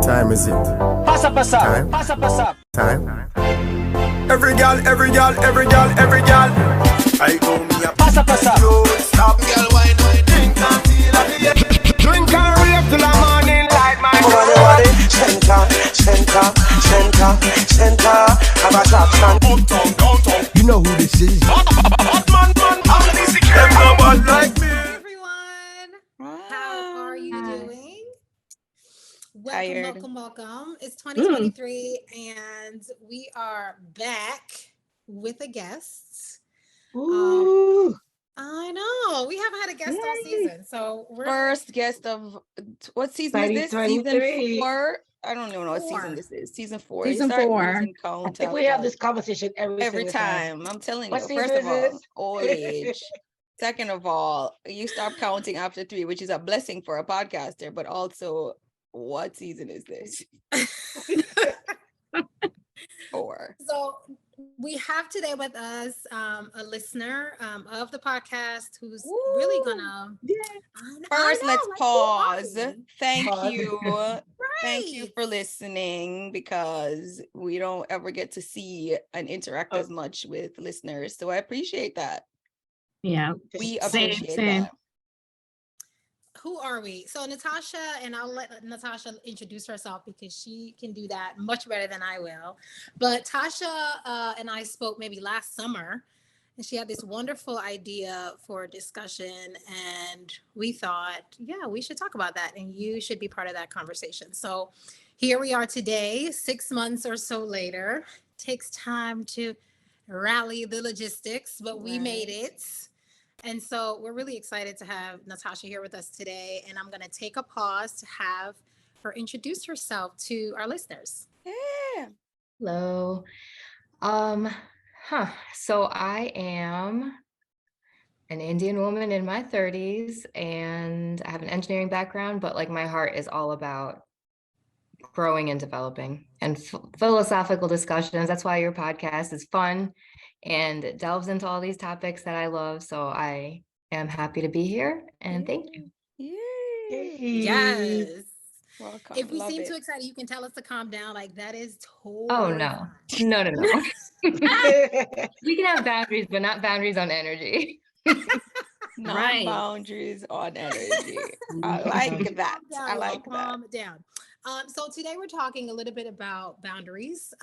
Time is it? Pasa, pasa, Time. pasa, pasa. Time. Every gal, every gal, every gal, every gal. I go me a Pasa, pasa. don't stop, girl, wine, wine, drink until I get. Drink and rave till the morning light, my What it? Center, center, center, center. Have a shop stand. uptown, downtown. You know who this is. Hot man, all these them no bad like me. Everyone, how are you doing? Welcome, Tired. welcome. It's 2023 and we are back with a guest. Ooh. I know we haven't had a guest all season, so we're First guest of what season is this? 2023. Season 4. I don't even know what Four. season this is. Season 4. Season you start 4. losing count I think we have after- this conversation every every single time. I'm telling What you. season First of is all, this? old age. Second of all, you stop counting after 3, which is a blessing for a podcaster. But also, what season is this? 4. so we have today with us a listener of the podcast who's really gonna. First, let's pause. Thank Pause. you. Thank you for listening, because we don't ever get to see and interact as much with listeners. So I appreciate that. Yeah. We Same, appreciate same. that. Who are we? So Natasha, and I'll let Natasha introduce herself because she can do that much better than I will. But Tasha and I spoke maybe last summer, and she had this wonderful idea for a discussion, and we thought, yeah, we should talk about that, and you should be part of that conversation. So here we are today, 6 months or so later. Takes time to rally the logistics, but we made it. And so we're really excited to have Natasha here with us today. And I'm going to take a pause to have her introduce herself to our listeners. Yeah. Hello. So I am an Indian woman in my 30s, and I have an engineering background, but like my heart is all about growing and developing and philosophical discussions. That's why your podcast is fun and it delves into all these topics that I love. So I am happy to be here, and thank you. Yay. Yes. Welcome. If we Love seem it. too excited, you can tell us to calm down. Like that is totally Oh, no. fine. No. We can have boundaries, but not boundaries on energy. No Right. boundaries on energy. I like that. Calm down, I y'all. like that. Calm down. So today we're talking a little bit about boundaries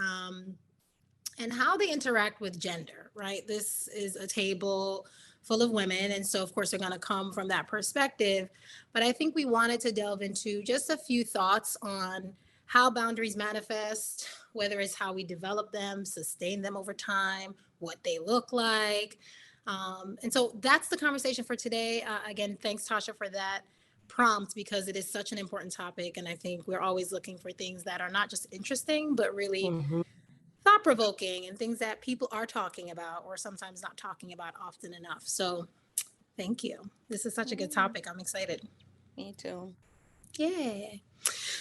and how they interact with gender, right? This is a table full of women. And so, of course, they're going to come from that perspective. But I think we wanted to delve into just a few thoughts on how boundaries manifest, whether it's how we develop them, sustain them over time, what they look like. And so that's the conversation for today. Again, thanks, Tasha, for that prompt, because it is such an important topic. And I think we're always looking for things that are not just interesting, but really thought-provoking and things that people are talking about or sometimes not talking about often enough. So thank you. This is such a good topic. I'm excited. Me too. Yeah.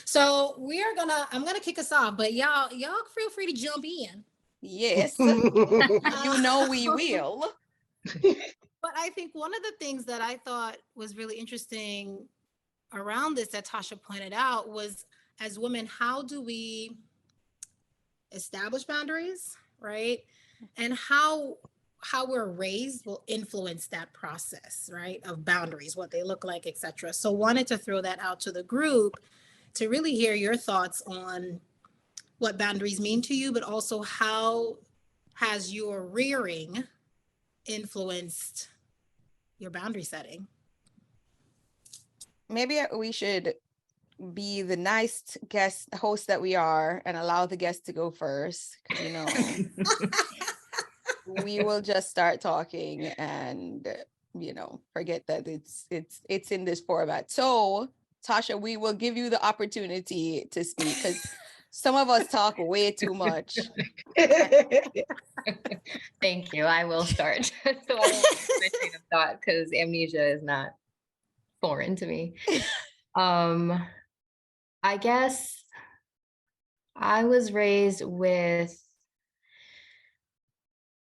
So I'm gonna kick us off, but y'all feel free to jump in. Yes. You know we will. But I think one of the things that I thought was really interesting around this that Tasha pointed out was, as women, how do we establish boundaries, right? And how we're raised will influence that process, right? Of boundaries, what they look like, etc. So wanted to throw that out to the group to really hear your thoughts on what boundaries mean to you, but also how has your rearing influenced your boundary setting? Maybe we should be the nice guest host that we are and allow the guest to go first. 'Cause, you know, we will just start talking and forget that it's in this format. So Tasha, we will give you the opportunity to speak, because some of us talk way too much. Thank you. I will start. So I won't lose my train of thought, because amnesia is not foreign to me. I guess I was raised with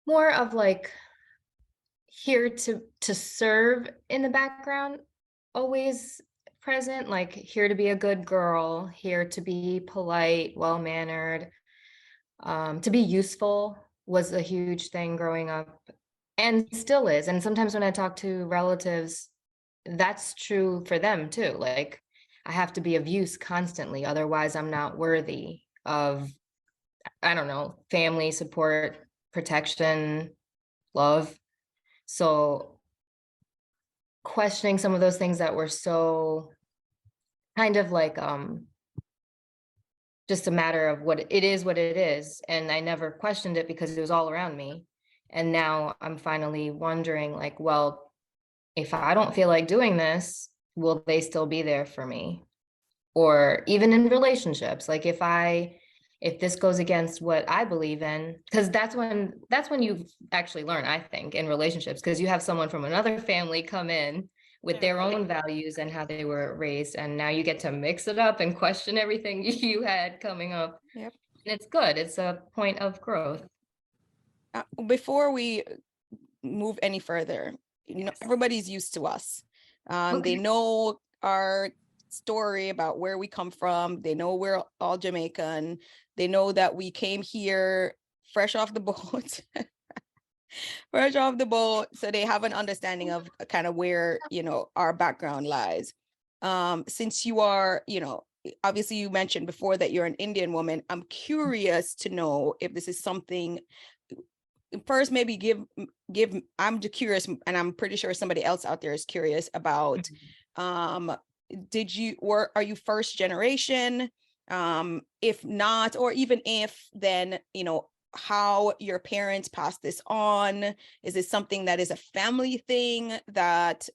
more of like here to serve in the background, always present, like here to be a good girl, here to be polite, well-mannered, to be useful was a huge thing growing up and still is. And sometimes when I talk to relatives, that's true for them too. Like I have to be of use constantly, otherwise I'm not worthy of, I don't know, family support, protection, love. So questioning some of those things that were so kind of like just a matter of what it is. And I never questioned it because it was all around me. And now I'm finally wondering, like, well, if I don't feel like doing this, will they still be there for me? Or even in relationships, like if this goes against what I believe in, because that's when you actually learn, I think, in relationships, because you have someone from another family come in with their own values and how they were raised, and now you get to mix it up and question everything you had coming up. Yep. And it's good. It's a point of growth. Before we move any further, everybody's used to us. They know our story about where we come from. They know we're all Jamaican. They know that we came here fresh off the boat. Fresh off the boat, so they have an understanding of kind of where our background lies. Since you are, obviously you mentioned before that you're an Indian woman, I'm curious to know if this is something. First, maybe give I'm curious, and I'm pretty sure somebody else out there is curious about are you first generation? If not, or even if, then how your parents passed this on. Is it something that is a family thing that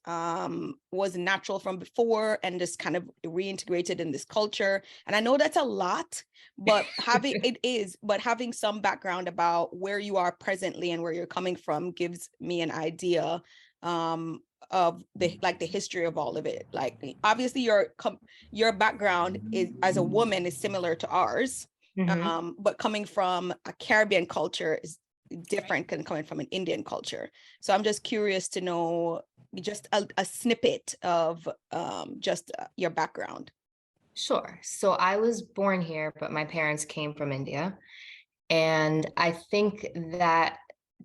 was natural from before and just kind of reintegrated in this culture? And I know that's a lot, but having some background about where you are presently and where you're coming from gives me an idea of the history of all of it. Like, obviously your background is, as a woman, is similar to ours. But coming from a Caribbean culture is different than coming from an Indian culture. So I'm just curious to know just a snippet of just your background. Sure. So I was born here, but my parents came from India. And I think that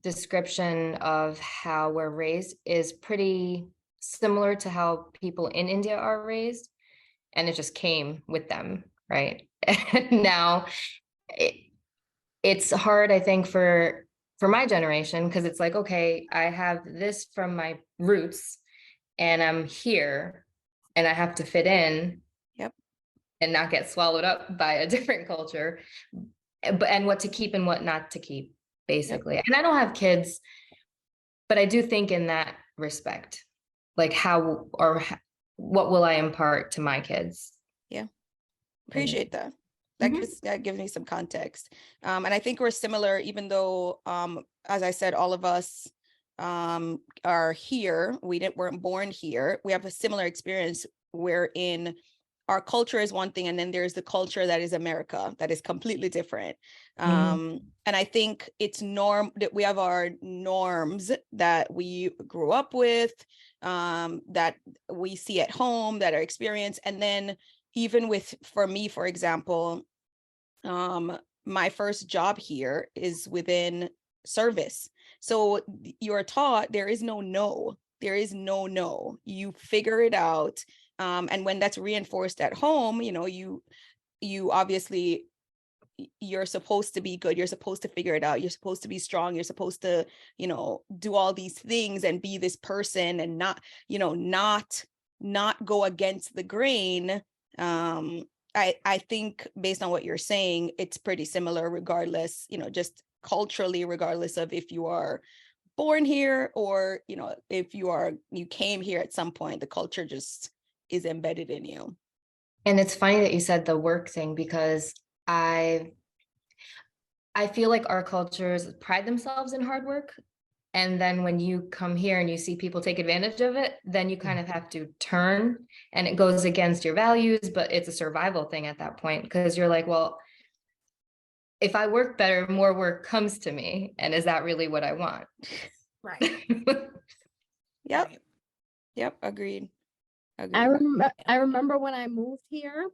description of how we're raised is pretty similar to how people in India are raised. And it just came with them, right? And now it's hard, I think, for my generation, because it's like, okay, I have this from my roots and I'm here and I have to fit in. Yep. And not get swallowed up by a different culture, and what to keep and what not to keep, basically. Yep. And I don't have kids, but I do think in that respect, like what will I impart to my kids? Yeah. Appreciate that. That gives me some context. And I think we're similar, even though, as I said, all of us are here. We weren't born here. We have a similar experience wherein our culture is one thing, and then there's the culture that is America, that is completely different. And I think it's that we have our norms that we grew up with, that we see at home, that are experienced. And then even for me, for example, my first job here is within service. So you're taught there is no no. You figure it out. And when that's reinforced at home, you obviously, you're supposed to be good. You're supposed to figure it out. You're supposed to be strong. You're supposed to, do all these things and be this person and not go against the grain. I think based on what you're saying, it's pretty similar regardless, just culturally, regardless of if you are born here or, if you came here at some point, the culture just is embedded in you. And it's funny that you said the work thing, because I feel like our cultures pride themselves in hard work. And then when you come here and you see people take advantage of it, then you kind of have to turn, and it goes against your values, but it's a survival thing at that point, because you're like, well, if I work better, more work comes to me. And is that really what I want? Right. Yep. Agreed. I remember when I moved here,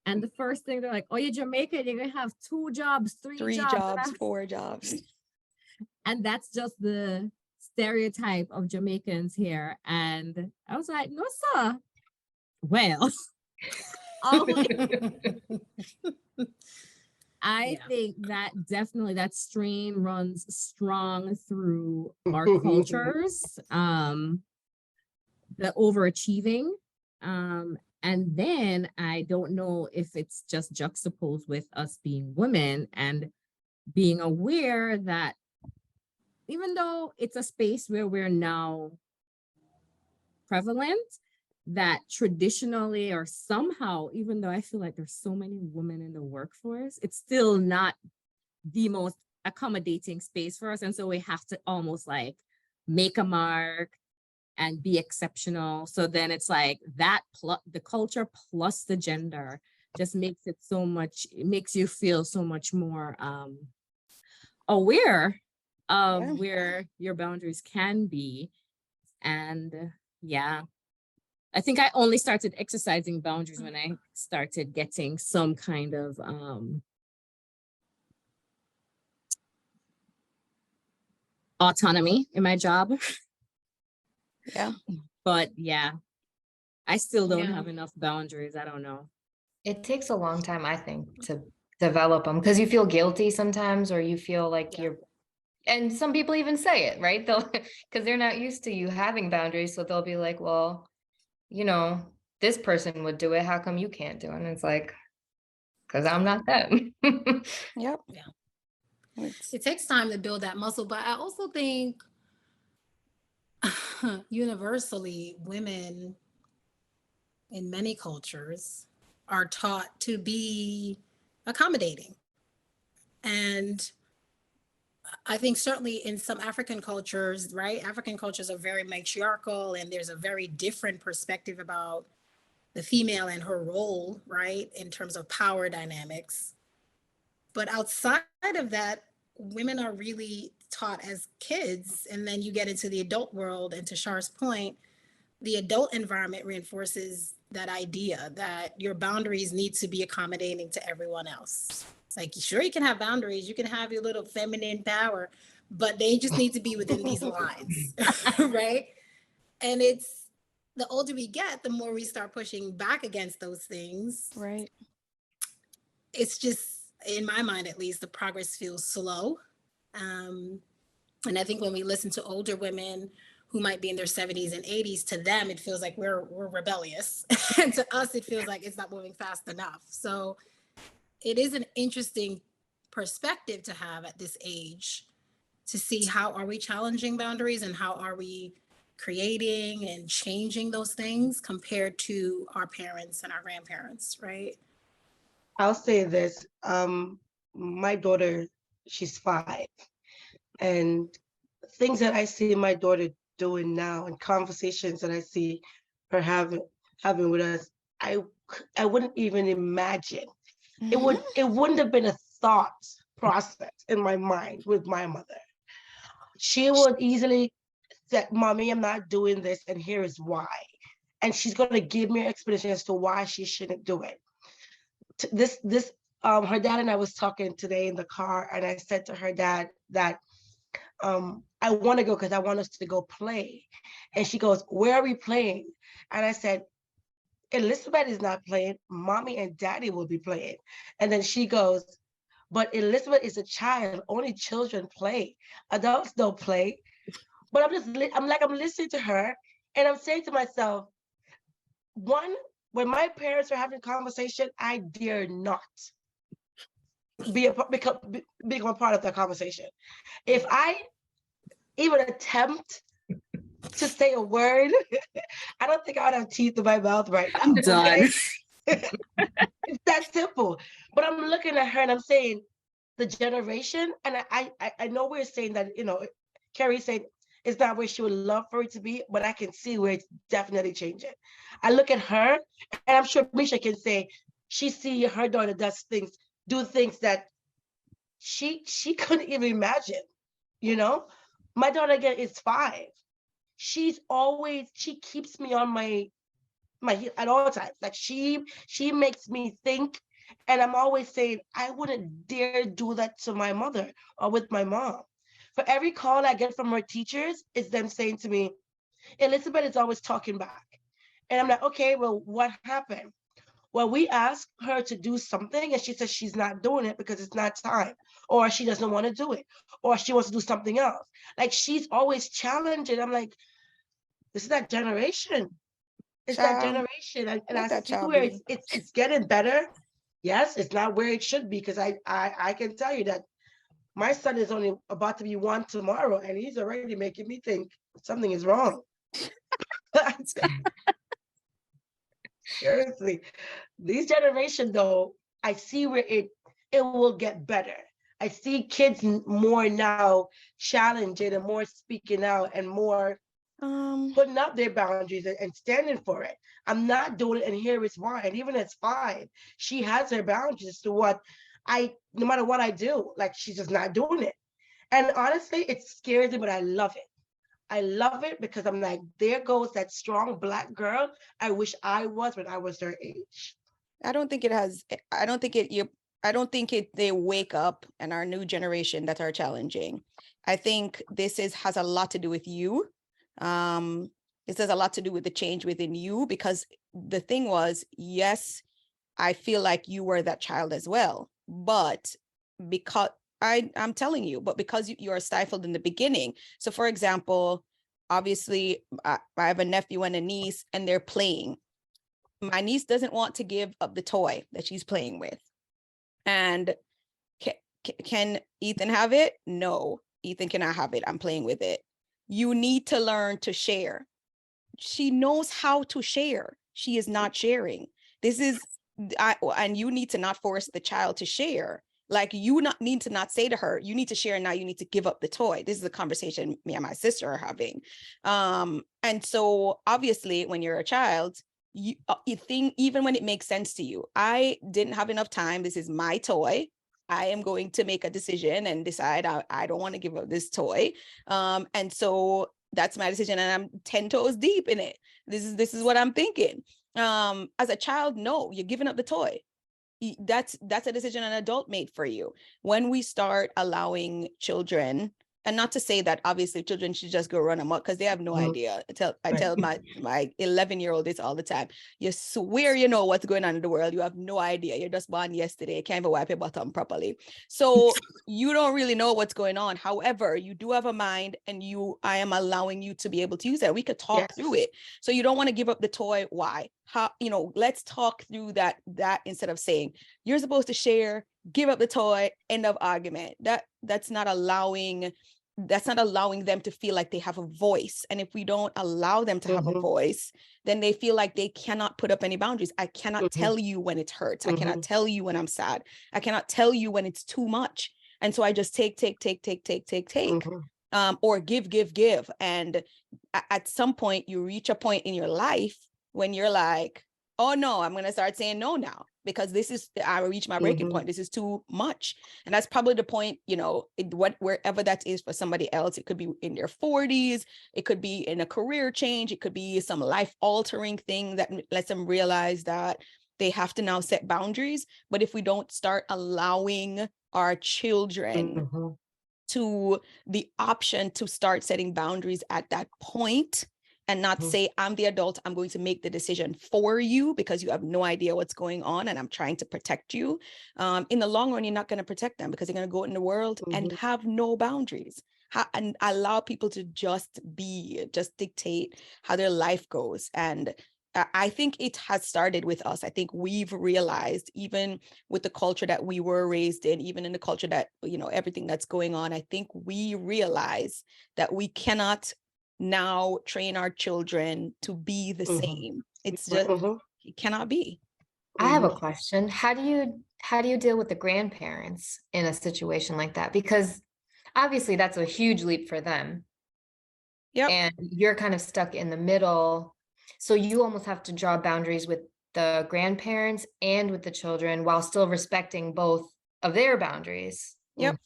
and the first thing they're like, "Oh, you're Jamaican. You're gonna have 2 jobs, 3 jobs, 4 jobs. and that's just the stereotype of Jamaicans here." And I was like, "No, sir." Well, I think that definitely that strain runs strong through our cultures. The overachieving. And then I don't know if it's just juxtaposed with us being women and being aware that even though it's a space where we're now prevalent, that traditionally or somehow, even though I feel like there's so many women in the workforce, it's still not the most accommodating space for us. And so we have to almost like make a mark and be exceptional. So then it's like that plus the culture plus the gender just makes it so much, it makes you feel so much more aware of where your boundaries can be. And yeah, I think I only started exercising boundaries when I started getting some kind of autonomy in my job. Yeah. But yeah, I still don't have enough boundaries. I don't know. It takes a long time, I think, to develop them because you feel guilty sometimes, or you feel like you're, and some people even say it, right? They'll, because they're not used to you having boundaries. So they'll be like, well, you know, this person would do it. How come you can't do it? And it's like, because I'm not them. Yep. Yeah. It takes time to build that muscle, but I also think universally women in many cultures are taught to be accommodating. And I think certainly in some African cultures, right? African cultures are very matriarchal, and there's a very different perspective about the female and her role, right? In terms of power dynamics. But outside of that, women are really taught as kids. And then you get into the adult world, and to Shar's point, the adult environment reinforces that idea that your boundaries need to be accommodating to everyone else. It's like, sure, you can have boundaries, you can have your little feminine power, but they just need to be within these lines, right? And it's the older we get, the more we start pushing back against those things. Right. It's just, in my mind at least, the progress feels slow. And I think when we listen to older women who might be in their 70s and 80s, to them, it feels like we're rebellious. And to us, it feels like it's not moving fast enough. So it is an interesting perspective to have at this age, to see how are we challenging boundaries and how are we creating and changing those things compared to our parents and our grandparents, right? I'll say this. My daughter, she's 5. And things that I see my daughter doing now and conversations that I see her having with us, I wouldn't even imagine. It wouldn't have been a thought process in my mind with my mother. She would easily say, "Mommy, I'm not doing this, and here is why." And she's gonna give me an explanation as to why she shouldn't do it. Her dad and I was talking today in the car, and I said to her dad that I want to go because I want us to go play. And she goes, "Where are we playing?" And I said, "Elizabeth is not playing. Mommy and Daddy will be playing." And then she goes, "But Elizabeth is a child. Only children play. Adults don't play." But I'm listening to her, and I'm saying to myself, one, when my parents are having a conversation, I dare not become a part of that conversation. If I even attempt to say a word, I don't think I would have teeth in my mouth right now. I'm done. Okay? It's that simple. But I'm looking at her and I'm saying, the generation, and I know we're saying that, Carrie said it's not where she would love for it to be, but I can see where it's definitely changing. I look at her, and I'm sure Misha can say she see her daughter do things that she couldn't even imagine. My daughter again is 5. She keeps me on my at all times. Like she makes me think, and I'm always saying I wouldn't dare do that to my mother or with my mom. For every call I get from her teachers, it's them saying to me, Elizabeth is always talking back. And I'm like, okay, well, what happened? Well, we ask her to do something and she says she's not doing it because it's not time, or she doesn't want to do it, or she wants to do something else. Like she's always challenging. I'm like, this is that generation. It's that Child, generation. And I let that see child where be. it's getting better. Yes, it's not where it should be, because I can tell you that my son is only about to be 1 tomorrow, and he's already making me think something is wrong. Seriously, these generation though, I see where it will get better. I see kids more now challenging and more speaking out and more putting up their boundaries and standing for it. I'm not doing it, and here is why. And even at 5, she has her boundaries to what no matter what I do, like she's just not doing it. And honestly, it scares me, but I love it. I love it because I'm like, there goes that strong Black girl I wish I was when I was their age. I don't think it has, I don't think it, I don't think they wake up and our new generation that are challenging. I think this has a lot to do with you. This has a lot to do with the change within you, because the thing was, yes, I feel like you were that child as well, but because I'm telling you, but because you are stifled in the beginning. So for example, obviously I have a nephew and a niece and they're playing. My niece doesn't want to give up the toy that she's playing with. And can Ethan have it? No, Ethan cannot have it. I'm playing with it. You need to learn to share. She knows how to share. She is not sharing. And you need to not force the child to share. Like you need to not say to her, you need to share, now you need to give up the toy. This is a conversation me and my sister are having. And so obviously when you're a child, you think, even when it makes sense to you, I didn't have enough time. This is my toy. I am going to make a decision and decide I don't want to give up this toy. And so that's my decision, and I'm 10 toes deep in it. This is what I'm thinking. As a child, no, you're giving up the toy. That's a decision an adult made for you. When we start allowing children, and not to say that obviously children should just go run amok, because they have no idea. I tell my 11-year-old this all the time. You swear you know what's going on in the world. You have no idea. You're just born yesterday. You can't even wipe your bottom properly. So you don't really know what's going on. However, you do have a mind, and I am allowing you to be able to use that. We could talk through it. So you don't want to give up the toy. Why? How, let's talk through that instead of saying you're supposed to share, give up the toy, end of argument. That's not allowing them to feel like they have a voice. And if we don't allow them to have a voice, then they feel like they cannot put up any boundaries. I cannot tell you when it hurts. I cannot tell you when I'm sad. I cannot tell you when it's too much. And so I just take, or give. And at some point you reach a point in your life when you're like, oh no, I'm going to start saying no now, because I reached my breaking point. This is too much. And that's probably the point, wherever that is for somebody else. It could be in their 40s. It could be in a career change. It could be some life altering thing that lets them realize that they have to now set boundaries. But if we don't start allowing our children to the option to start setting boundaries at that point, and not say, I'm the adult, I'm going to make the decision for you because you have no idea what's going on and I'm trying to protect you. In the long run, you're not going to protect them, because they're going to go in the world and have no boundaries, and allow people to just dictate how their life goes. And I think it has started with us. I think we've realized, even with the culture that we were raised in, even in the culture that, everything that's going on, I think we realize that we cannot now train our children to be the same. It's just, it cannot be. I have a question. How do you deal with the grandparents in a situation like that? Because obviously that's a huge leap for them. Yep. And you're kind of stuck in the middle. So you almost have to draw boundaries with the grandparents and with the children while still respecting both of their boundaries. Yep.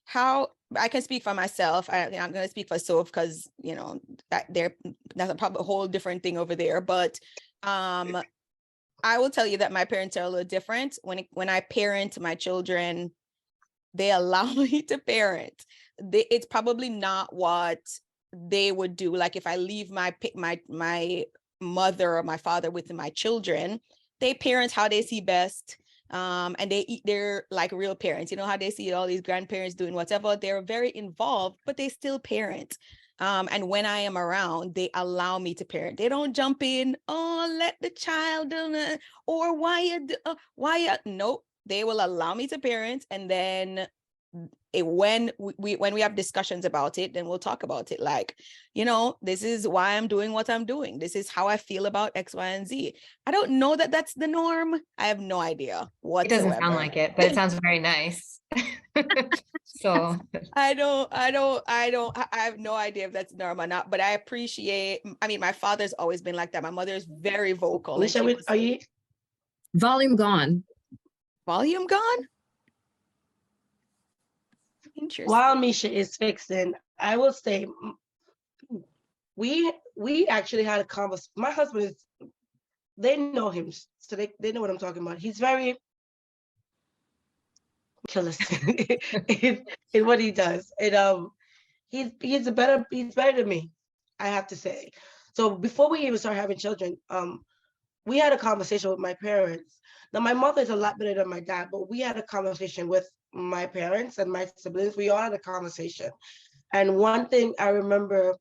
How I can speak for myself. I'm going to speak for Soph, because, that's probably a whole different thing over there. But I will tell you that my parents are a little different. When I parent my children, they allow me to parent. It's probably not what they would do. Like if I leave my mother or my father with my children, they parent how they see best. And they're like real parents. You know how they see all these grandparents doing whatever. They're very involved, but they still parent. And when I am around, they allow me to parent. They don't jump in, oh, let the child, or nope. They will allow me to parent, and then when we have discussions about it, then we'll talk about it. Like, you know, this is why I'm doing what I'm doing. This is how I feel about X, Y, and Z. I don't know that that's the norm. I have no idea whatsoever. It doesn't sound like it, but it sounds very nice. So I have no idea if that's normal or not, but I appreciate, I mean, my father's always been like that. My mother is very vocal. Are you? Volume gone. Volume gone? Interesting. While Misha is fixing, I will say we actually had a conversation. My husband is, they know him, so they know what I'm talking about. He's very killer in what he does. And he's better than me, I have to say. So before we even start having children, we had a conversation with my parents. Now my mother is a lot better than my dad, but we had a conversation with my parents and my siblings. We all had a conversation. And one thing I remember,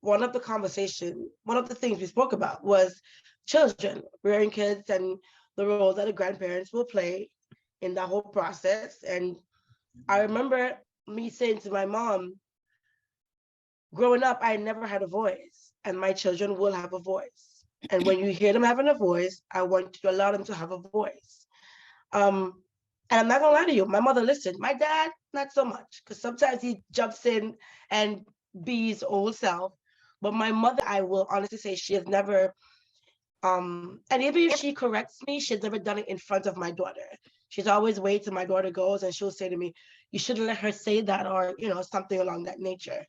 one of the things we spoke about was children, rearing kids, and the role that the grandparents will play in that whole process. And I remember me saying to my mom, growing up, I never had a voice, and my children will have a voice. And when you hear them having a voice, I want you to allow them to have a voice. And I'm not gonna lie to you, my mother listened. My dad, not so much, because sometimes he jumps in and be his old self. But my mother, I will honestly say, she has never, and even if she corrects me, she's never done it in front of my daughter. She's always waited till my daughter goes, and she'll say to me, you shouldn't let her say that, or, you know, something along that nature.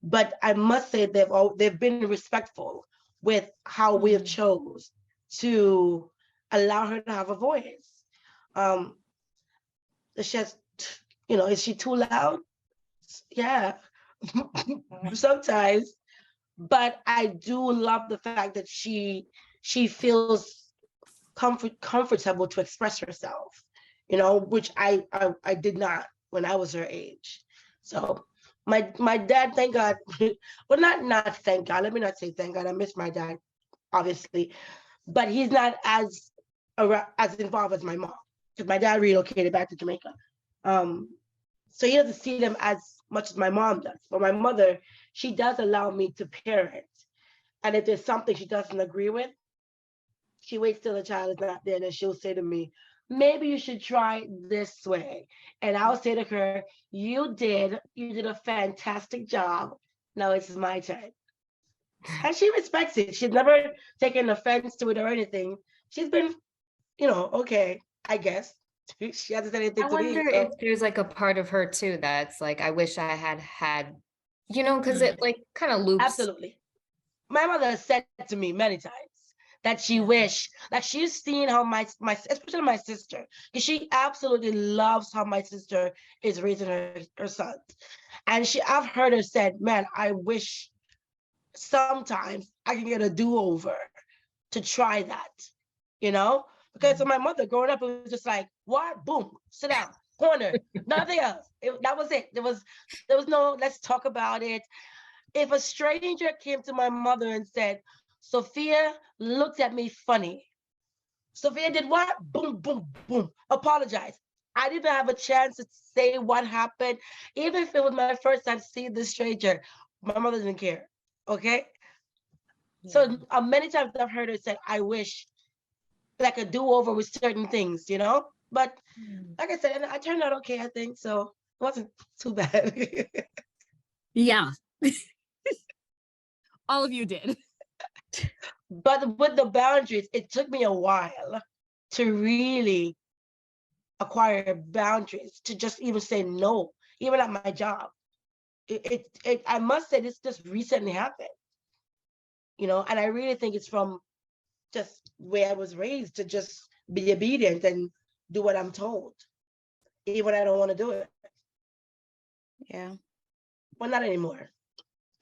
But I must say they've been respectful with how we have chose to allow her to have a voice. She has, you know, is she too loud? Yeah, sometimes. But I do love the fact that she feels comfortable to express herself, you know, which I did not when I was her age. So my dad, thank God, well, not thank God, let me not say thank God, I miss my dad, obviously, but he's not as involved as my mom, because my dad relocated back to Jamaica. So he doesn't see them as much as my mom does. But my mother, she does allow me to parent. And if there's something she doesn't agree with, she waits till the child is not there, and then she'll say to me, maybe you should try this way. And I'll say to her, you did a fantastic job. Now it's my turn. And she respects it. She's never taken offense to it or anything. She's been, you know, okay, I guess. She hasn't said anything I to me. wonder So. if there's like a part of her too that's like, I wish I had, you know, because it like kind of loops. Absolutely. My mother said to me many times that she wished, like she's seen how my especially my sister, because she absolutely loves how my sister is raising her sons. And I've heard her said, man, I wish sometimes I can get a do-over to try that, you know? Because for my mother growing up, it was just like, what? Boom, sit down, corner, nothing else. That was it. There was no, let's talk about it. If a stranger came to my mother and said, Sophia looked at me funny. Sophia did what? Boom, boom, boom. Apologize. I didn't have a chance to say what happened. Even if it was my first time seeing this stranger, my mother didn't care. Okay? Yeah. So many times I've heard her say, I wish like a do-over with certain things, you know? But like I said, and I turned out okay, I think. So it wasn't too bad. Yeah. All of you did. But with the boundaries, it took me a while to really acquire boundaries, to just even say no, even at my job. I must say this just recently happened, you know, and I really think it's from just where I was raised to just be obedient and do what I'm told, even when I don't want to do it. Yeah. Well, not anymore.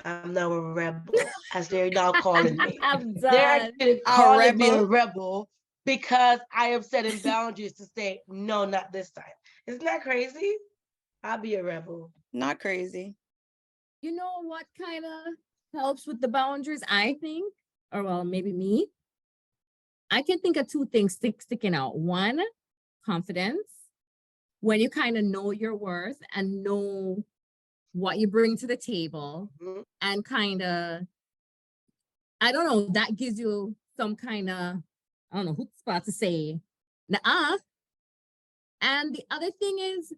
I'm now a rebel, as they're now calling me. I'm They're done. actually A calling me a rebel. rebel because I am setting boundaries to say, no, not this time. Isn't that crazy? I'll be a rebel. Not crazy. You know what kind of helps with the boundaries, I think, or well, maybe me. I can think of two things sticking out. One, confidence. When you kind of know your worth and know what you bring to the table, Mhm. and kind of, I don't know, that gives you some kind of, I don't know, chutzpah to say, nah. And the other thing is,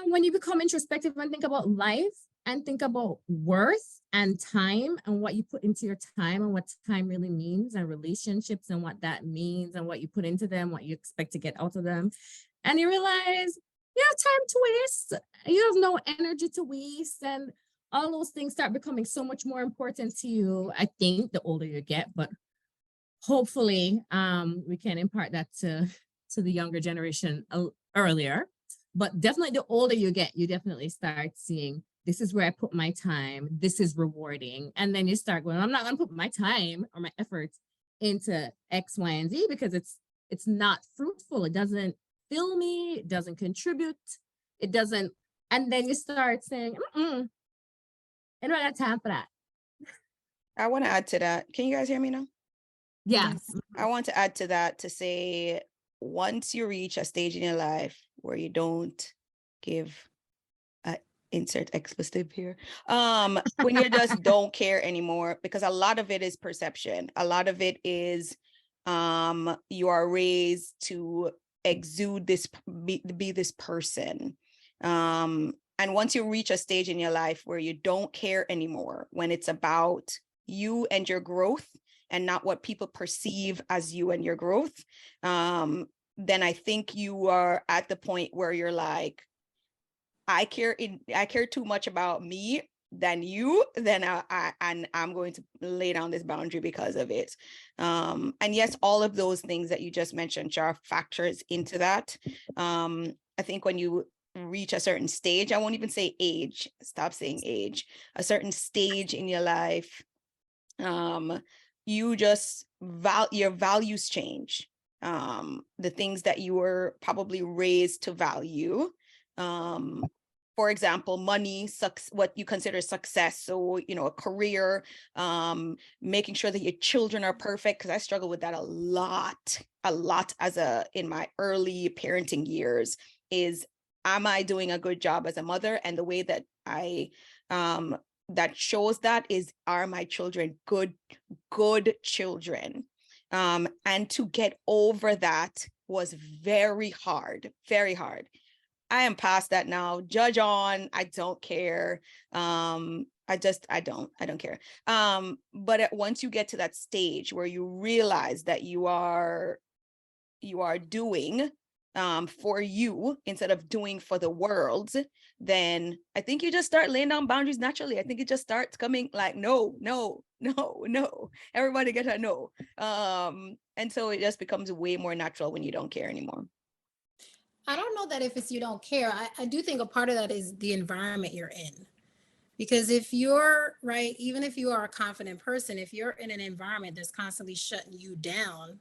when you become introspective and think about life and think about worth and time and what you put into your time and what time really means and relationships and what that means and what you put into them, what you expect to get out of them. And you realize you have time to waste. You have no energy to waste. And all those things start becoming so much more important to you, I think, the older you get. But hopefully we can impart that to the younger generation earlier. But definitely the older you get, you definitely start seeing this is where I put my time. This is rewarding. And then you start going, I'm not going to put my time or my efforts into X, Y, and Z because it's not fruitful. It doesn't fill me. It doesn't contribute. It doesn't. And then you start saying, I don't got time for that. I want to add to that. Can you guys hear me now? Yes. I want to add to that to say, once you reach a stage in your life where you don't give insert expletive here, when you just don't care anymore, because a lot of it is perception. A lot of it is you are raised to exude this, be this person. And once you reach a stage in your life where you don't care anymore, when it's about you and your growth and not what people perceive as you and your growth, then I think you are at the point where you're like, I care too much about me than you, then I'm going to lay down this boundary because of it. And yes, all of those things that you just mentioned, Char, factors into that. I think when you reach a certain stage, I won't even say age, stop saying age, a certain stage in your life, you just your values change. The things that you were probably raised to value, for example, money, what you consider success. So, a career, making sure that your children are perfect. Cause I struggle with that a lot in my early parenting years is, am I doing a good job as a mother? And the way that that shows that is, are my children good children? And to get over that was very hard, very hard. I am past that now. Judge on, I don't care. I don't care. But once you get to that stage where you realize that you are doing for you instead of doing for the world, then I think you just start laying down boundaries naturally. I think it just starts coming like, no, everybody get a no. And so it just becomes way more natural when you don't care anymore. I don't know that if it's you don't care. I do think a part of that is the environment you're in. Because if you're right, even if you are a confident person, if you're in an environment that's constantly shutting you down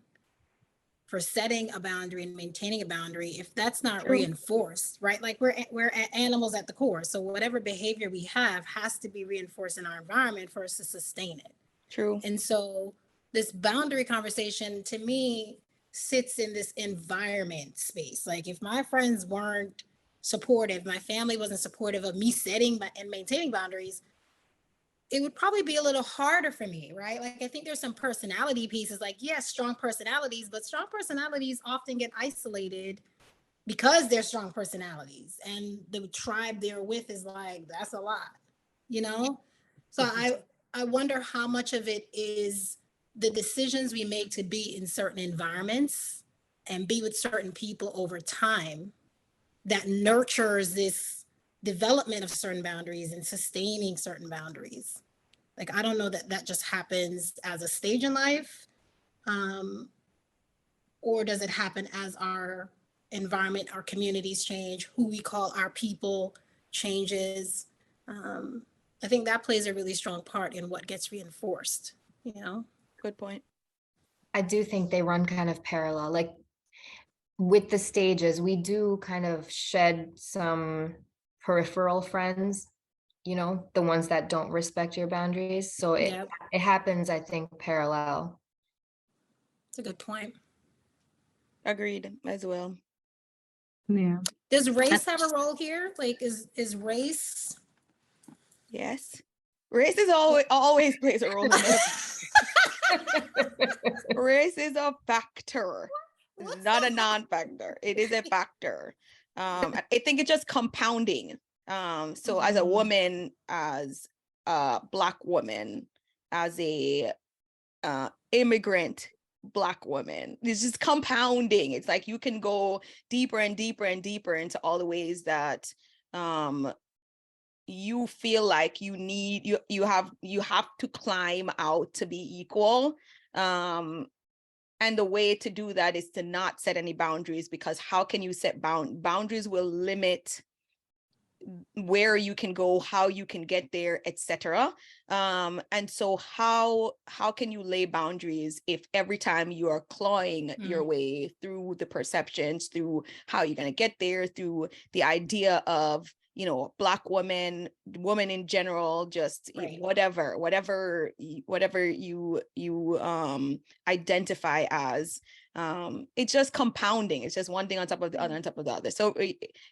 for setting a boundary and maintaining a boundary, if that's not True. reinforced, right? Like we're animals at the core. So whatever behavior we have has to be reinforced in our environment for us to sustain it. True. And so this boundary conversation to me sits in this environment space. Like if my friends weren't supportive, my family wasn't supportive of me setting and maintaining boundaries, it would probably be a little harder for me, right? Like I think there's some personality pieces, like yes, strong personalities, but strong personalities often get isolated because they're strong personalities, and the tribe they're with is like, that's a lot, So I wonder how much of it is the decisions we make to be in certain environments and be with certain people over time that nurtures this development of certain boundaries and sustaining certain boundaries. Like, I don't know that just happens as a stage in life. Or does it happen as our environment, our communities change, who we call our people changes? I think that plays a really strong part in what gets reinforced, you know? Good point. I do think they run kind of parallel. Like with the stages, we do kind of shed some peripheral friends, you know, the ones that don't respect your boundaries. So Yeah, it happens, I think, parallel. it's a good point. Agreed as well. Yeah. Does race have a role here? Like, is race? Yes. Race is always plays a role in this. Race is a factor. It's not a non-factor. It is a factor. I think it's just compounding. So as a woman, as a Black woman, as a immigrant Black woman, it's just compounding. It's like you can go deeper and deeper and deeper into all the ways that you feel like you have to climb out to be equal. And the way to do that is to not set any boundaries, because how can you set boundaries will limit where you can go, how you can get there, etc. And so how can you lay boundaries if every time you are clawing your way through the perceptions, through how you're going to get there, through the idea of, you know, Black woman in general, just Right. whatever you identify as, it's just compounding. It's just one thing on top of the other on top of the other. So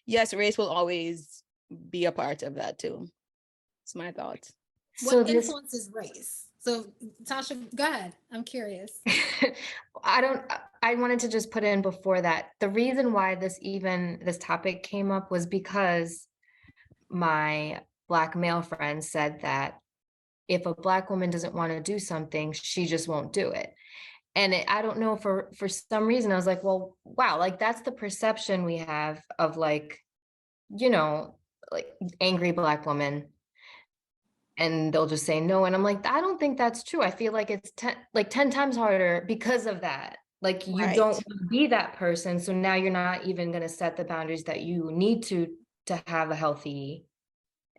yes, race will always be a part of that too. It's my thoughts. What influences race? So Tasha, go ahead. I'm curious. I wanted to just put in before that, the reason why this topic came up was because my Black male friend said that if a Black woman doesn't want to do something, she just won't do it. And I don't know, for some reason, I was like, well, wow, like that's the perception we have of, like, you know, like angry Black woman, and they'll just say no. And I'm like, I don't think that's true. I feel like it's 10 times harder because of that. Like you Right. don't want to be that person. So now you're not even going to set the boundaries that you need to have a healthy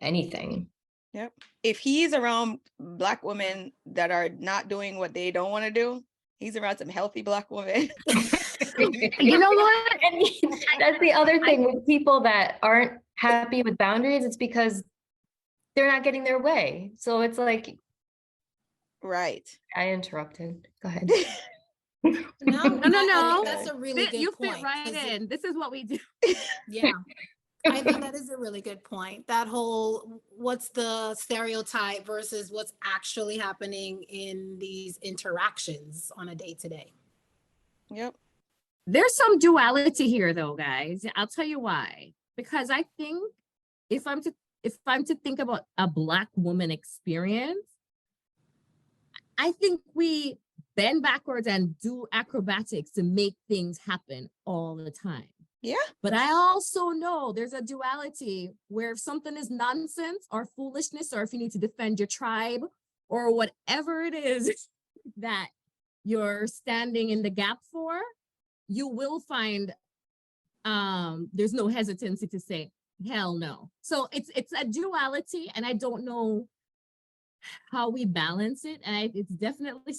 anything. Yep. If he's around Black women that are not doing what they don't want to do, he's around some healthy Black women. You know what? And that's the other thing with people that aren't happy with boundaries. It's because they're not getting their way. So it's like, Right. I interrupted. Go ahead. No, No. I think that's a really good You point. fit right in. This is what we do. Yeah. I think that is a really good point. That whole, what's the stereotype versus what's actually happening in these interactions on a day-to-day. Yep. There's some duality here though, guys. I'll tell you why. Because I think if I'm to think about a Black woman experience, I think we bend backwards and do acrobatics to make things happen all the time. Yeah. But I also know there's a duality where if something is nonsense or foolishness, or if you need to defend your tribe or whatever it is that you're standing in the gap for, you will find there's no hesitancy to say, hell no. So it's a duality, and I don't know how we balance it. And it's definitely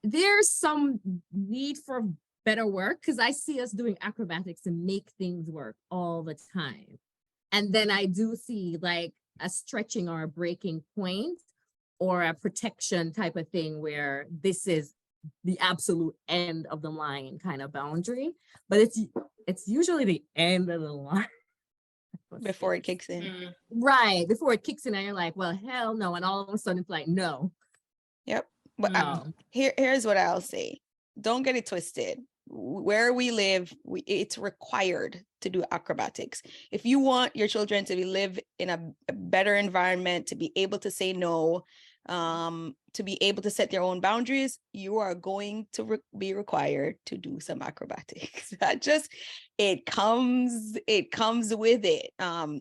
there's some need for better work, because I see us doing acrobatics to make things work all the time. And then I do see like a stretching or a breaking point or a protection type of thing where this is the absolute end of the line kind of boundary. But it's usually the end of the line. Before it kicks in. Right. Before it kicks in and you're like, well, hell no. And all of a sudden it's like, no. Yep. But No. here's what I'll say. Don't get it twisted. Where we live, it's required to do acrobatics. If you want your children to live in a better environment, to be able to say no, to be able to set their own boundaries, you are going to be required to do some acrobatics. That just, it comes with it.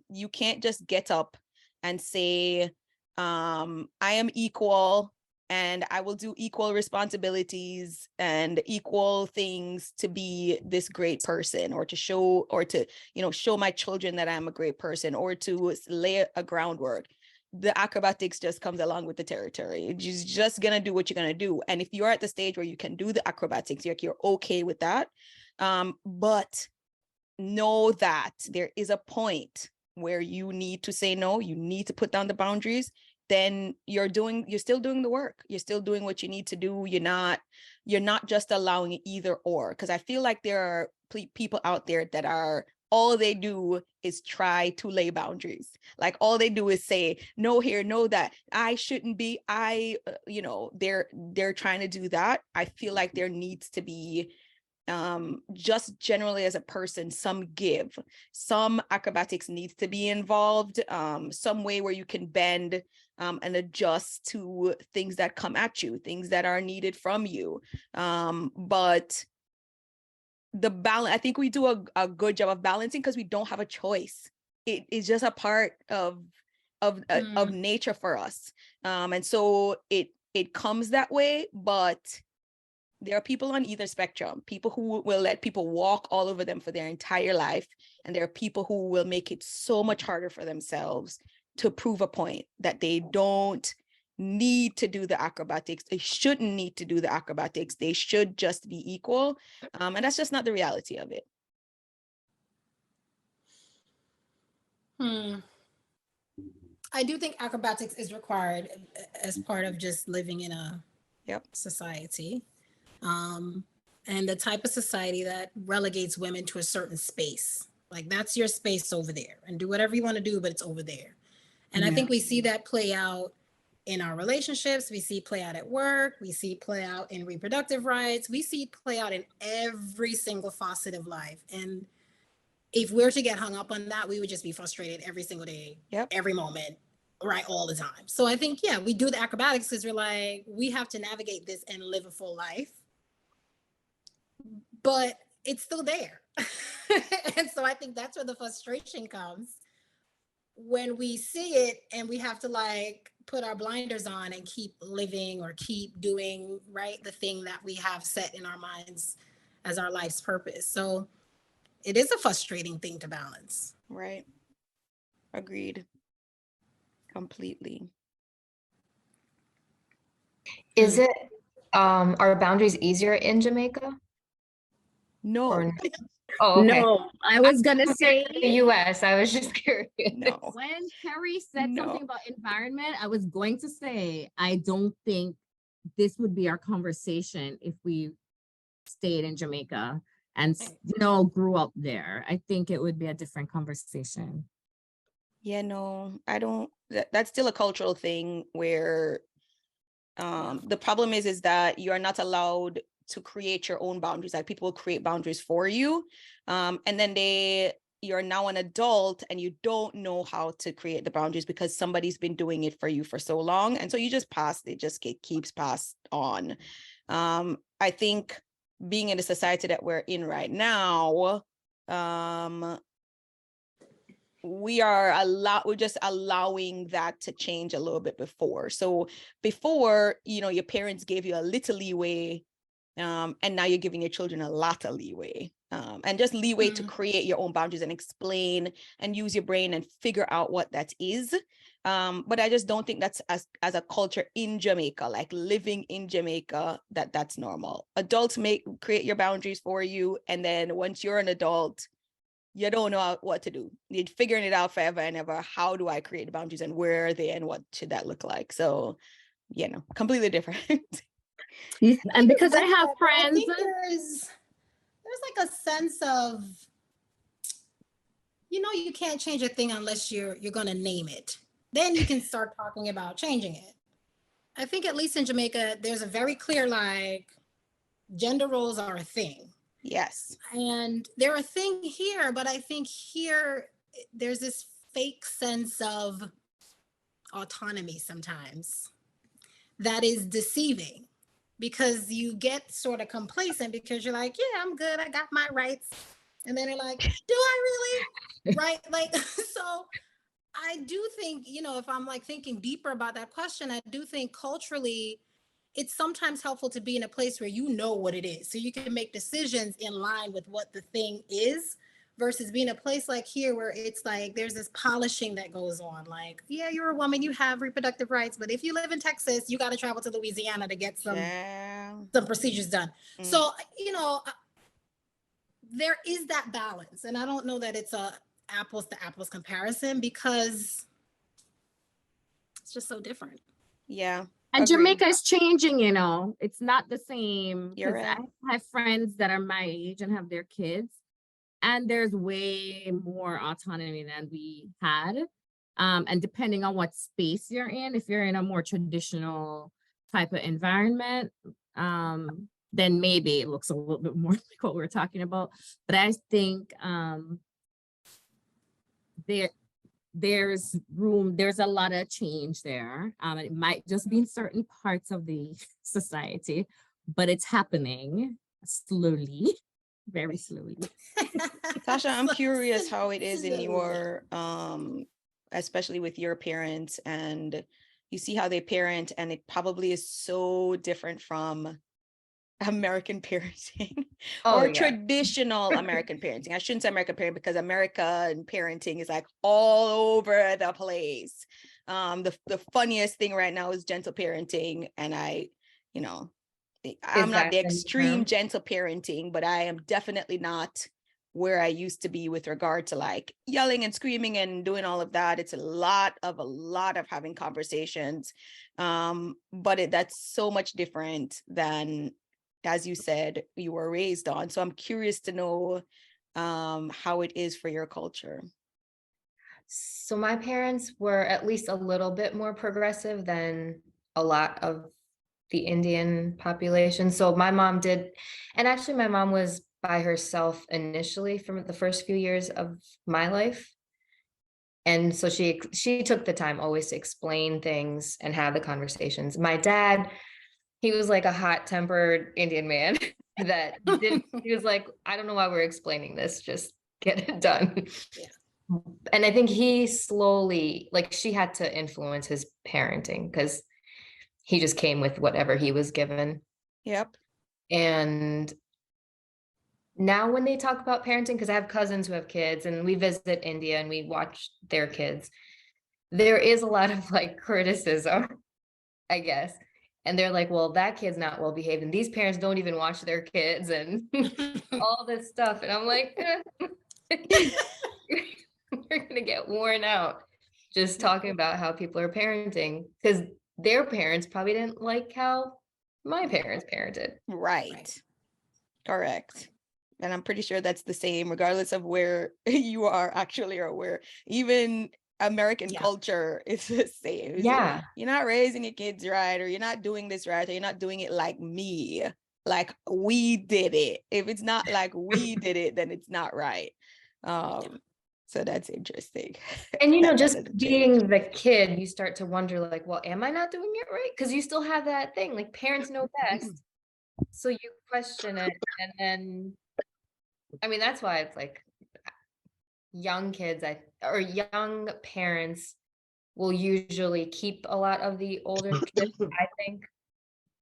You can't just get up and say, I am equal. and I will do equal responsibilities and equal things to be this great person, or to show, show my children that I'm a great person, or to lay a groundwork. The acrobatics just comes along with the territory. You're just gonna do what you're gonna do. And if you're at the stage where you can do the acrobatics, you're okay with that. But know that there is a point where you need to say no, you need to put down the boundaries. Then you're still doing the work. You're still doing what you need to do. You're not just allowing either or. Because I feel like there are people out there that are, all they do is try to lay boundaries. Like all they do is say, no here, no that, I shouldn't be, they're trying to do that. I feel like there needs to be, just generally as a person, some acrobatics needs to be involved, some way where you can bend and adjust to things that come at you, things that are needed from you. But the balance, I think we do a good job of balancing because we don't have a choice. It is just a part of nature for us. And so it comes that way, but there are people on either spectrum, people who will let people walk all over them for their entire life. And there are people who will make it so much harder for themselves to prove a point that they don't need to do the acrobatics. They shouldn't need to do the acrobatics. They should just be equal. And that's just not the reality of it. I do think acrobatics is required as part of just living in a society. And the type of society that relegates women to a certain space. Like that's your space over there, and do whatever you want to do, but it's over there. And I think we see that play out in our relationships. We see play out at work. We see play out in reproductive rights. We see play out in every single facet of life. And if we're to get hung up on that, we would just be frustrated every single day, every moment, right, all the time. So I think, we do the acrobatics because we're like, we have to navigate this and live a full life. But it's still there. And so I think that's where the frustration comes, when we see it and we have to like put our blinders on and keep living or keep doing the thing that we have set in our minds as our life's purpose. So it is a frustrating thing to balance. Right. Agreed. Completely. Is it, are boundaries easier in Jamaica? No. Or oh, okay. No, I was gonna say the US. I was just curious. No. When Carrie said something about environment, I was going to say, I don't think this would be our conversation if we stayed in Jamaica and grew up there. I think it would be a different conversation. Yeah, no, I don't. That's still a cultural thing where the problem is that you are not allowed to create your own boundaries. Like people will create boundaries for you. And then you're now an adult and you don't know how to create the boundaries because somebody's been doing it for you for so long. And so you just keeps passed on. I think being in the society that we're in right now, we're just allowing that to change a little bit before. So before, your parents gave you a little leeway, and now you're giving your children a lot of leeway, and just leeway to create your own boundaries and explain and use your brain and figure out what that is. But I just don't think that's as a culture in Jamaica, like living in Jamaica, that's normal. Adults create your boundaries for you. And then once you're an adult, you don't know what to do. You're figuring it out forever and ever. How do I create the boundaries and where are they and what should that look like? So, completely different. And because I have friends, I think there's like a sense of, you can't change a thing unless you're going to name it. Then you can start talking about changing it. I think at least in Jamaica, there's a very clear, gender roles are a thing. Yes. And they're a thing here, but I think here there's this fake sense of autonomy sometimes that is deceiving, because you get sort of complacent because you're like, yeah, I'm good, I got my rights. And then you're like, do I really? Right? So I do think, if I'm thinking deeper about that question, I do think culturally it's sometimes helpful to be in a place where you know what it is, so you can make decisions in line with what the thing is, versus being a place like here where it's like there's this polishing that goes on. Like, yeah, you're a woman, you have reproductive rights, but if you live in Texas, you got to travel to Louisiana to get some procedures done. So, you know, there is that balance, and I don't know that it's a apples to apples comparison because it's just so different. Yeah. And agreed. Jamaica is changing, you know, it's not the same. You're 'Cause right. I have friends that are my age and have their kids, and there's way more autonomy than we had. And depending on what space you're in, if you're in a more traditional type of environment, then maybe it looks a little bit more like what we're talking about. But I think there's room, there's a lot of change there. It might just be in certain parts of the society, but it's happening slowly, very slowly. Tasha, I'm curious how it is in Slowly. your, especially with your parents, and you see how they parent, and it probably is so different from American parenting Oh, or yeah. traditional American parenting. I shouldn't say American parenting because American parenting is like all over the place. The funniest thing right now is gentle parenting, and you know, I'm not that the the new extreme term? gentle parenting, but I am definitely not where I used to be with regard to like yelling and screaming and doing all of that. It's a lot of having conversations. But that's so much different than, as you said, you were raised on. So I'm curious to know how it is for your culture. So my parents were at least a little bit more progressive than a lot of the Indian population. So my mom did, and actually my mom was by herself initially from the first few years of my life. And so she took the time always to explain things and have the conversations. My dad, he was like a hot-tempered Indian man that he was like, I don't know why we're explaining this, just get it done. Yeah. And I think he slowly, like she had to influence his parenting because he just came with whatever he was given. Yep. And now when they talk about parenting, because I have cousins who have kids and we visit India and we watch their kids, there is a lot of like criticism, I guess. And they're like, well, that kid's not well behaved, and these parents don't even watch their kids and all this stuff. And I'm like, you're gonna get worn out just talking about how people are parenting, because their parents probably didn't like how my parents parented. Right. Correct. And I'm pretty sure that's the same, regardless of where you are actually, or where even American culture is the same. Yeah. You're not raising your kids right, or you're not doing this right, or you're not doing it like me, like we did it. If it's not like we did it, then it's not right. So that's interesting. And you know, That just doesn't change. being the kid, you start to wonder like, well, am I not doing it right? Because you still have that thing, like parents know best. So you question it. And then, I mean, that's why it's like young kids or young parents will usually keep a lot of the older kids, I think.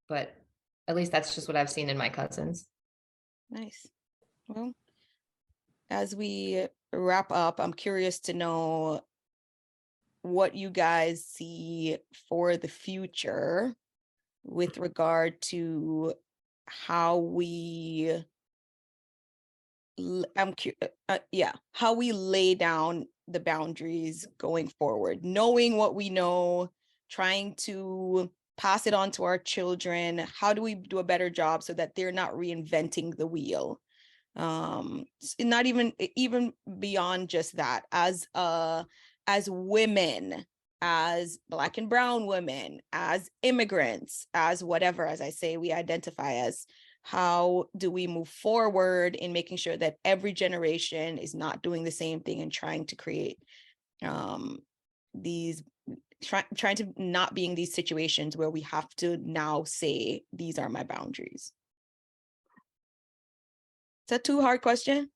But at least that's just what I've seen in my cousins. Nice. Well, as we wrap up, I'm curious to know what you guys see for the future with regard to how we how we lay down the boundaries going forward, knowing what we know, trying to pass it on to our children. How do we do a better job so that they're not reinventing the wheel? Not even beyond just that, as women, as Black and brown women, as immigrants, as whatever, as I say, we identify as. How do we move forward in making sure that every generation is not doing the same thing and trying to create trying to not be in these situations where we have to now say, these are my boundaries? Is that too hard question?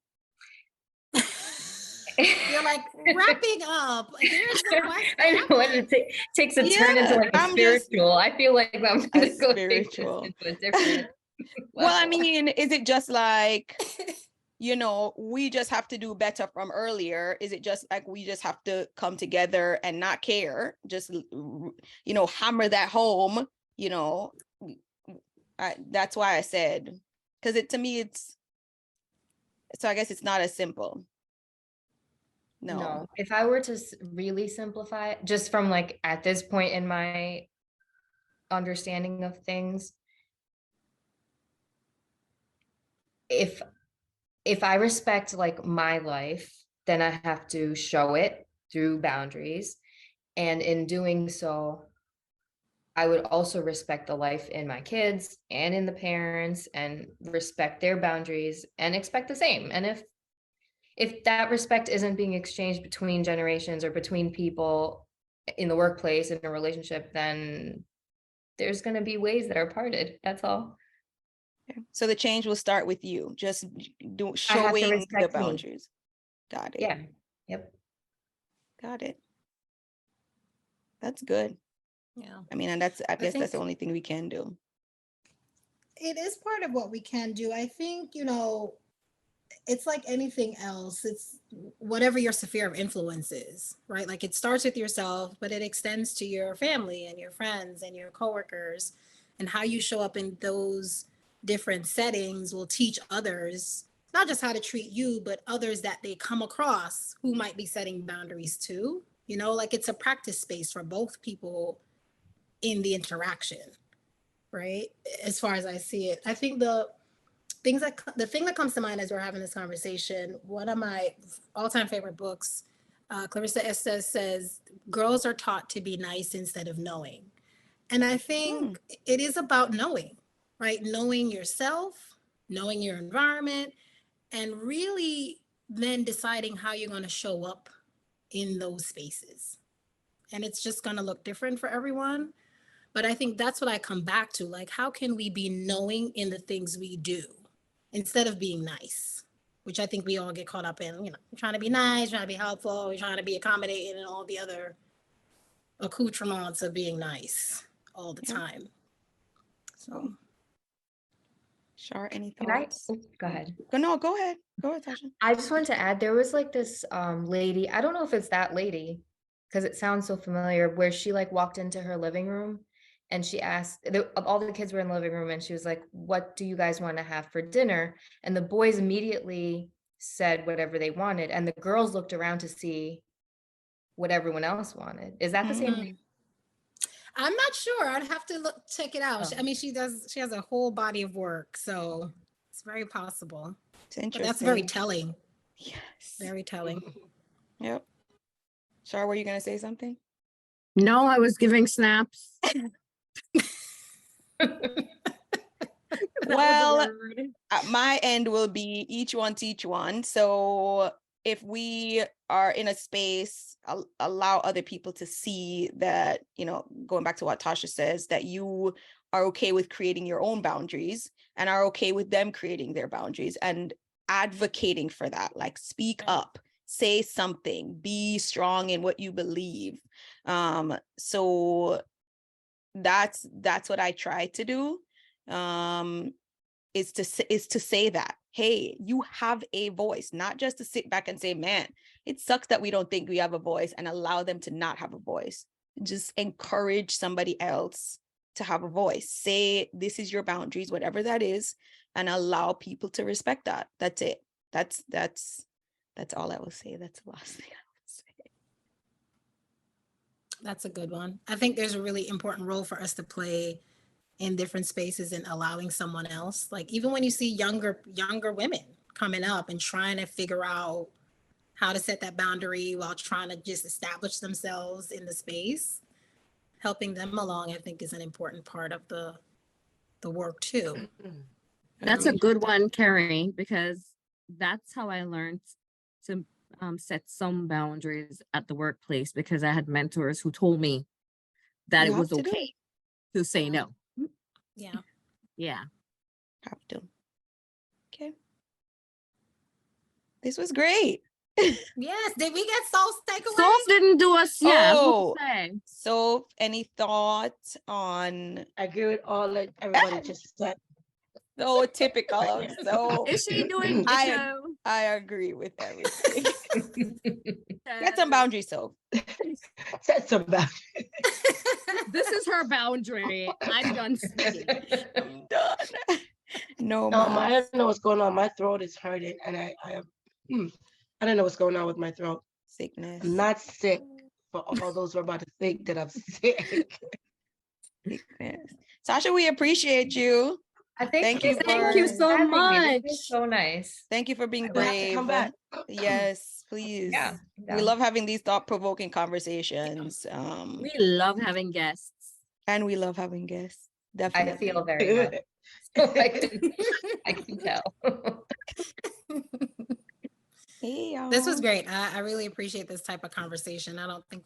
You're like wrapping up. Here's the question. I know when it takes a turn into Yeah, like a I'm just spiritual. I feel like I'm a gonna go take this spiritual. into a different Well, I level. mean, is it just like, you know, we just have to do better from earlier? Is it just like we just have to come together and not care? Just, you know, hammer that home, you know? That's why I said, because to me, so I guess it's not as simple. No. If I were to really simplify it, just from like at this point in my understanding of things, if I respect like my life, then I have to show it through boundaries. And in doing so, I would also respect the life in my kids and in the parents and respect their boundaries and expect the same. And if that respect isn't being exchanged between generations or between people in the workplace, in a relationship, then there's going to be ways that are parted. That's all. So the change will start with you, just showing the respect me. boundaries. Got it. Yeah. Yep. Got it. That's good. Yeah. I mean, and I guess that's think the only thing we can do. it is part of what we can do. I think, you know, it's like anything else. It's whatever your sphere of influence is, right? Like it starts with yourself, but it extends to your family and your friends and your coworkers, and how you show up in those different settings will teach others not just how to treat you, but others that they come across who might be setting boundaries too. You know, like it's a practice space for both people in the interaction, right? As far as I see it, I think the thing that comes to mind as we're having this conversation, one of my all-time favorite books, Clarissa Estes says, girls are taught to be nice instead of knowing. And I think it is about knowing, right? Knowing yourself, knowing your environment, and really then deciding how you're going to show up in those spaces. And it's just going to look different for everyone. But I think that's what I come back to. Like, how can we be knowing in the things we do instead of being nice? Which I think we all get caught up in, you know, trying to be nice, trying to be helpful, trying to be accommodating, and all the other accoutrements of being nice all the time. So, Shar, any Can I? thoughts? Go ahead. No, go ahead. Go ahead, Tasha. I just wanted to add, there was like this lady, I don't know if it's that lady, because it sounds so familiar, where she like walked into her living room and she asked, all the kids were in the living room, and she was like, what do you guys want to have for dinner? And the boys immediately said whatever they wanted, and the girls looked around to see what everyone else wanted. Is that the same thing? I'm not sure. I'd have to check it out. Oh. I mean, she has a whole body of work, so it's very possible. It's interesting. But that's very telling. Yes. Very telling. Yep. Shar, were you going to say something? No, I was giving snaps. Well, at my end will be each one teach one. So if we are in a space, allow other people to see that, you know, going back to what Tasha says, that you are okay with creating your own boundaries and are okay with them creating their boundaries, and advocating for that, like speak up, say something, be strong in what you believe. So that's what I try to do. Is to say that, hey, you have a voice, not just to sit back and say, man, it sucks that we don't think we have a voice, and allow them to not have a voice. Just encourage somebody else to have a voice. Say, this is your boundaries, whatever that is, and allow people to respect that. That's it. That's all I will say. That's the last thing I will say. That's a good one. I think there's a really important role for us to play in different spaces and allowing someone else. Like even when you see younger women coming up and trying to figure out how to set that boundary while trying to just establish themselves in the space, helping them along, I think is an important part of the work too. That's a good one, Carrie, because that's how I learned to set some boundaries at the workplace, because I had mentors who told me that You it was have to okay to say no. Yeah. Yeah. Have to. Okay. This was great. Yes. Did we get Soul's takeaway? Soul didn't do us yet. Oh. Who say? So, any thoughts on I agree with all that everybody just said. so typical of so? Is she doing the I show? I agree with everything. Get some boundaries, so. Set some boundaries. This is her boundary. I'm done speaking. I'm done. No, No, ma. I don't know what's going on. My throat is hurting, and I don't know what's going on with my throat. Sickness. I'm not sick. For all those who are about to think that I'm sick. Sickness. Tasha, we appreciate you. I think Thank you Thank you for- so having me. This much. was so nice. Thank you for being I will have to brave. come back. Yes, please. Yeah. We love having these thought-provoking conversations. We love having guests. And we love having guests. I Definitely. feel very much. So I can tell. Hey, y'all. This was great. I really appreciate this type of conversation. I don't think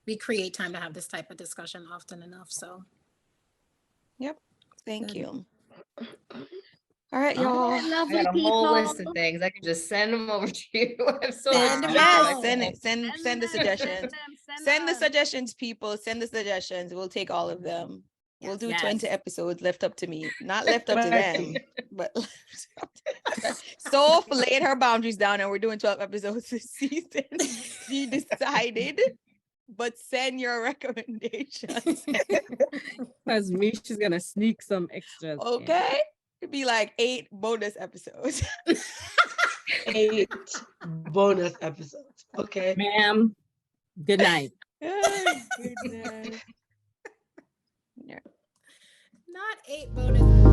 we create time to have this type of discussion often enough. So Thank Good. you. All right, All y'all. right, I lovely got a whole people. list of things. I can just send them over to you. I'm so Send them Yes, out. send it. Send the suggestions. Send the them. suggestions, people. Send the suggestions. We'll take all of them. We'll do Yes. 20 episodes left up to me. Not left up to Mercy. them, but left up to them. So laid her boundaries down and we're doing 12 episodes this season. She decided, but send your recommendations. Because me, she's gonna sneak some extras. in. Okay? It'd be like 8 bonus episodes. 8 bonus episodes. Okay. Ma'am, good night. Oh, goodness. Not 8 bonus.